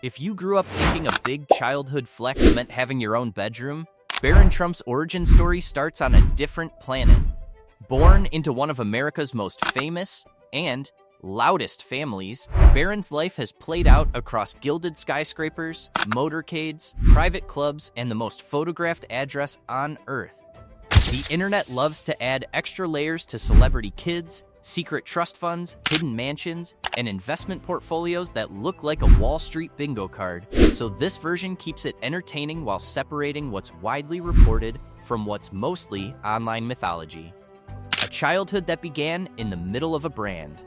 If you grew up thinking a big childhood flex meant having your own bedroom, Barron Trump's origin story starts on a different planet. Born into one of America's most famous and loudest families, Barron's life has played out across gilded skyscrapers, motorcades, private clubs, and the most photographed address on Earth. The internet loves to add extra layers to celebrity kids, secret trust funds, hidden mansions, and investment portfolios that look like a Wall Street bingo card, so this version keeps it entertaining while separating what's widely reported from what's mostly online mythology. A childhood that began in the middle of a brand.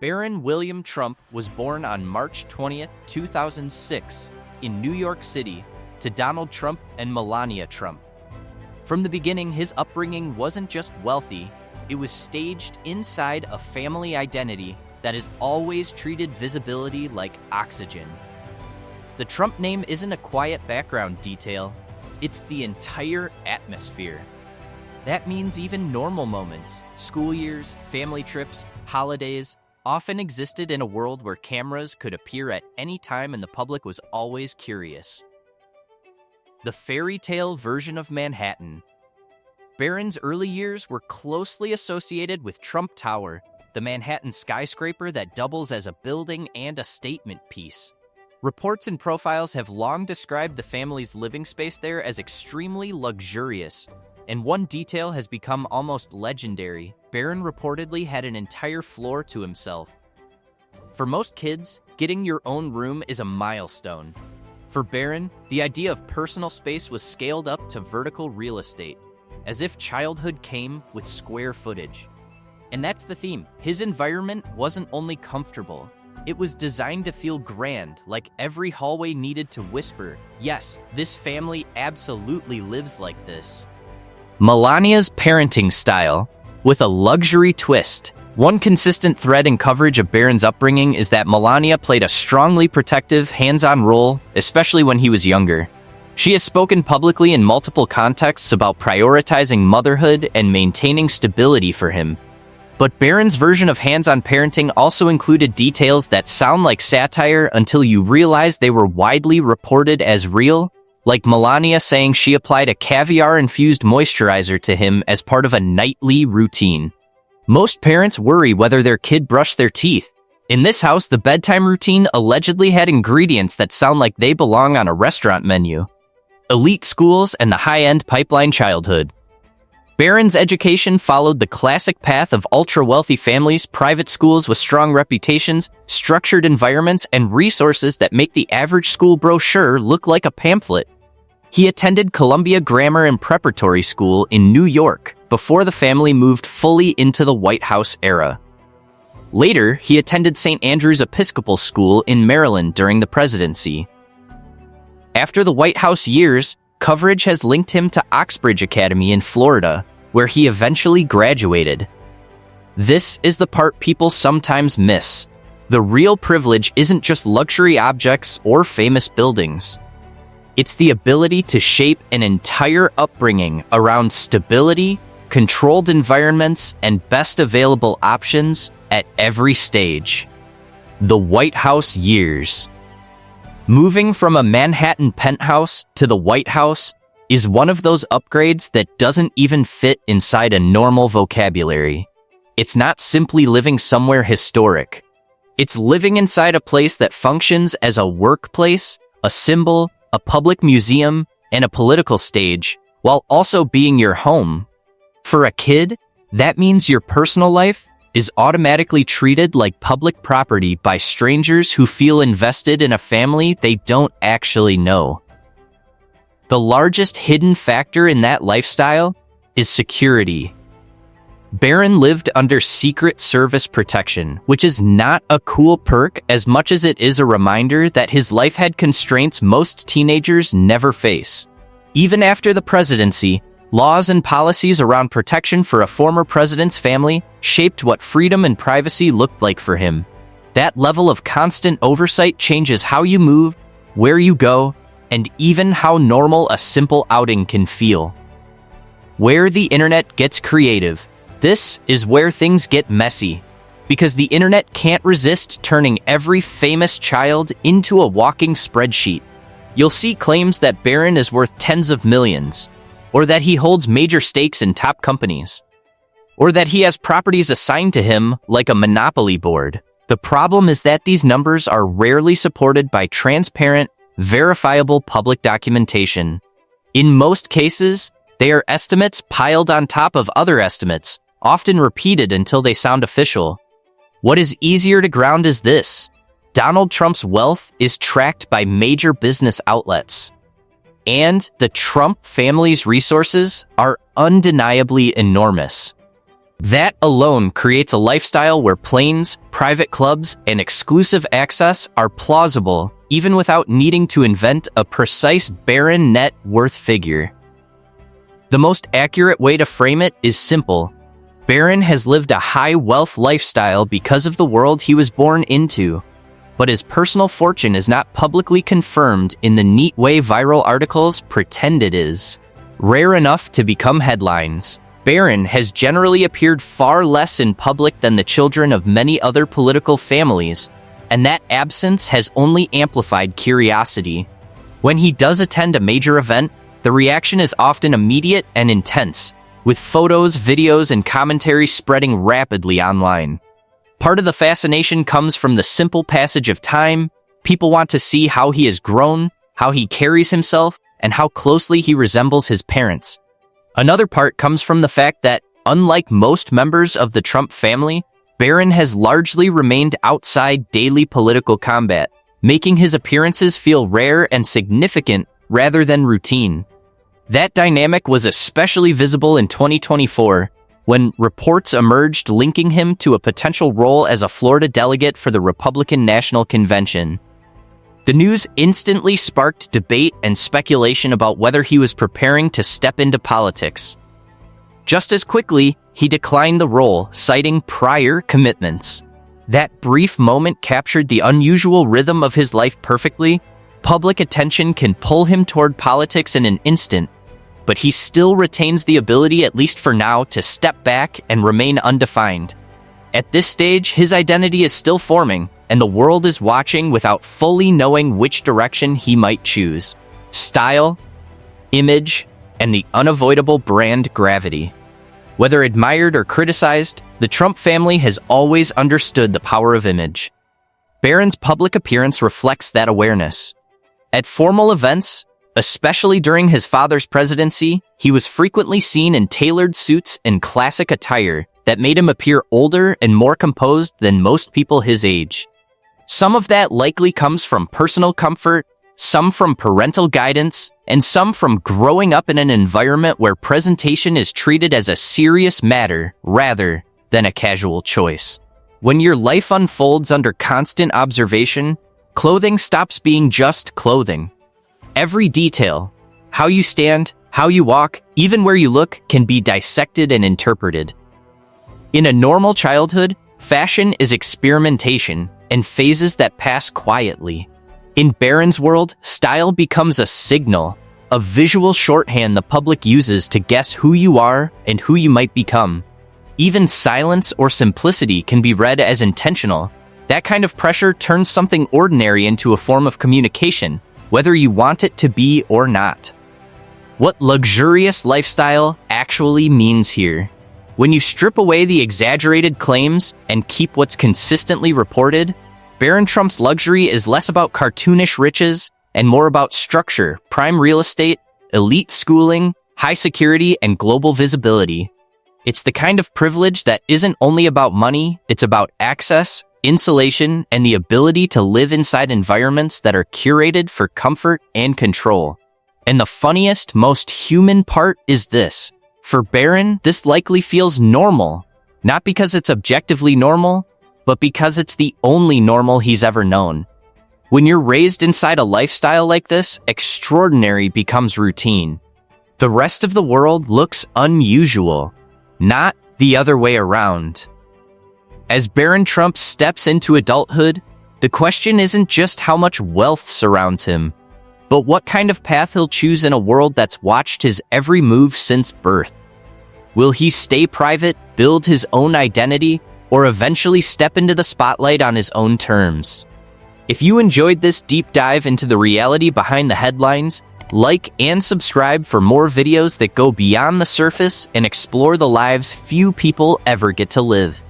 Barron William Trump was born on March 20th, 2006, in New York City, to Donald Trump and Melania Trump. From the beginning, his upbringing wasn't just wealthy, it was staged inside a family identity that has always treated visibility like oxygen. The Trump name isn't a quiet background detail, it's the entire atmosphere. That means even normal moments, school years, family trips, holidays, often existed in a world where cameras could appear at any time and the public was always curious. The fairy tale version of Manhattan. Barron's early years were closely associated with Trump Tower, the Manhattan skyscraper that doubles as a building and a statement piece. Reports and profiles have long described the family's living space there as extremely luxurious, and one detail has become almost legendary. Barron reportedly had an entire floor to himself. For most kids, getting your own room is a milestone. For Barron, the idea of personal space was scaled up to vertical real estate, as if childhood came with square footage. And that's the theme. His environment wasn't only comfortable, it was designed to feel grand, like every hallway needed to whisper, yes, this family absolutely lives like this. Melania's parenting style, with a luxury twist. One consistent thread in coverage of Barron's upbringing is that Melania played a strongly protective, hands-on role, especially when he was younger. She has spoken publicly in multiple contexts about prioritizing motherhood and maintaining stability for him. But Barron's version of hands-on parenting also included details that sound like satire until you realize they were widely reported as real, like Melania saying she applied a caviar-infused moisturizer to him as part of a nightly routine. Most parents worry whether their kid brushed their teeth. In this house, the bedtime routine allegedly had ingredients that sound like they belong on a restaurant menu. Elite schools and the high-end pipeline childhood. Barron's education followed the classic path of ultra-wealthy families, private schools with strong reputations, structured environments, and resources that make the average school brochure look like a pamphlet. He attended Columbia Grammar and Preparatory School in New York before the family moved fully into the White House era. Later, he attended St. Andrew's Episcopal School in Maryland during the presidency. After the White House years, coverage has linked him to Oxbridge Academy in Florida, where he eventually graduated. This is the part people sometimes miss. The real privilege isn't just luxury objects or famous buildings. It's the ability to shape an entire upbringing around stability, controlled environments, and best available options at every stage. The White House years. Moving from a Manhattan penthouse to the White House is one of those upgrades that doesn't even fit inside a normal vocabulary. It's not simply living somewhere historic. It's living inside a place that functions as a workplace, a symbol, a public museum, and a political stage, while also being your home. For a kid, that means your personal life is automatically treated like public property by strangers who feel invested in a family they don't actually know. The largest hidden factor in that lifestyle is security. Barron lived under Secret Service protection, which is not a cool perk as much as it is a reminder that his life had constraints most teenagers never face. Even after the presidency, laws and policies around protection for a former president's family shaped what freedom and privacy looked like for him. That level of constant oversight changes how you move, where you go, and even how normal a simple outing can feel. Where the internet gets creative. This is where things get messy. because the internet can't resist turning every famous child into a walking spreadsheet. You'll see claims that Barron is worth tens of millions, or that he holds major stakes in top companies, or that he has properties assigned to him like a monopoly board. The problem is that these numbers are rarely supported by transparent, verifiable public documentation. In most cases, they are estimates piled on top of other estimates, often repeated until they sound official. What is easier to ground is this: Donald Trump's wealth is tracked by major business outlets, and the Trump family's resources are undeniably enormous. That alone creates a lifestyle where planes, private clubs, and exclusive access are plausible, even without needing to invent a precise Barron net worth figure. The most accurate way to frame it is simple. Barron has lived a high wealth lifestyle because of the world he was born into, but his personal fortune is not publicly confirmed in the neat way viral articles pretend it is. Rare enough to become headlines, Barron has generally appeared far less in public than the children of many other political families, and that absence has only amplified curiosity. When he does attend a major event, the reaction is often immediate and intense, with photos, videos, and commentary spreading rapidly online. Part of the fascination comes from the simple passage of time. People want to see how he has grown, how he carries himself, and how closely he resembles his parents. Another part comes from the fact that, unlike most members of the Trump family, Barron has largely remained outside daily political combat, making his appearances feel rare and significant rather than routine. That dynamic was especially visible in 2024, when reports emerged linking him to a potential role as a Florida delegate for the Republican National Convention. The news instantly sparked debate and speculation about whether he was preparing to step into politics. Just as quickly, he declined the role, citing prior commitments. That brief moment captured the unusual rhythm of his life perfectly. Public attention can pull him toward politics in an instant, but he still retains the ability, at least for now, to step back and remain undefined. At this stage, his identity is still forming, and the world is watching without fully knowing which direction he might choose. Style, image, and the unavoidable brand gravity. Whether admired or criticized, the Trump family has always understood the power of image. Barron's public appearance reflects that awareness. At formal events, especially during his father's presidency, he was frequently seen in tailored suits and classic attire that made him appear older and more composed than most people his age. Some of that likely comes from personal comfort, some from parental guidance, and some from growing up in an environment where presentation is treated as a serious matter rather than a casual choice. When your life unfolds under constant observation, clothing stops being just clothing. Every detail, how you stand, how you walk, even where you look, can be dissected and interpreted. In a normal childhood, fashion is experimentation and phases that pass quietly. In Barron's world, style becomes a signal, a visual shorthand the public uses to guess who you are and who you might become. Even silence or simplicity can be read as intentional. That kind of pressure turns something ordinary into a form of communication, whether you want it to be or not. What luxurious lifestyle actually means here. When you strip away the exaggerated claims and keep what's consistently reported, Barron Trump's luxury is less about cartoonish riches and more about structure, prime real estate, elite schooling, high security, and global visibility. It's the kind of privilege that isn't only about money, it's about access, insulation, and the ability to live inside environments that are curated for comfort and control. And the funniest, most human part is this. For Barron, this likely feels normal, not because it's objectively normal, but because it's the only normal he's ever known. When you're raised inside a lifestyle like this, extraordinary becomes routine. The rest of the world looks unusual, not the other way around. As Barron Trump steps into adulthood, the question isn't just how much wealth surrounds him, but what kind of path he'll choose in a world that's watched his every move since birth. Will he stay private, build his own identity, or eventually step into the spotlight on his own terms. If you enjoyed this deep dive into the reality behind the headlines, like and subscribe for more videos that go beyond the surface and explore the lives few people ever get to live.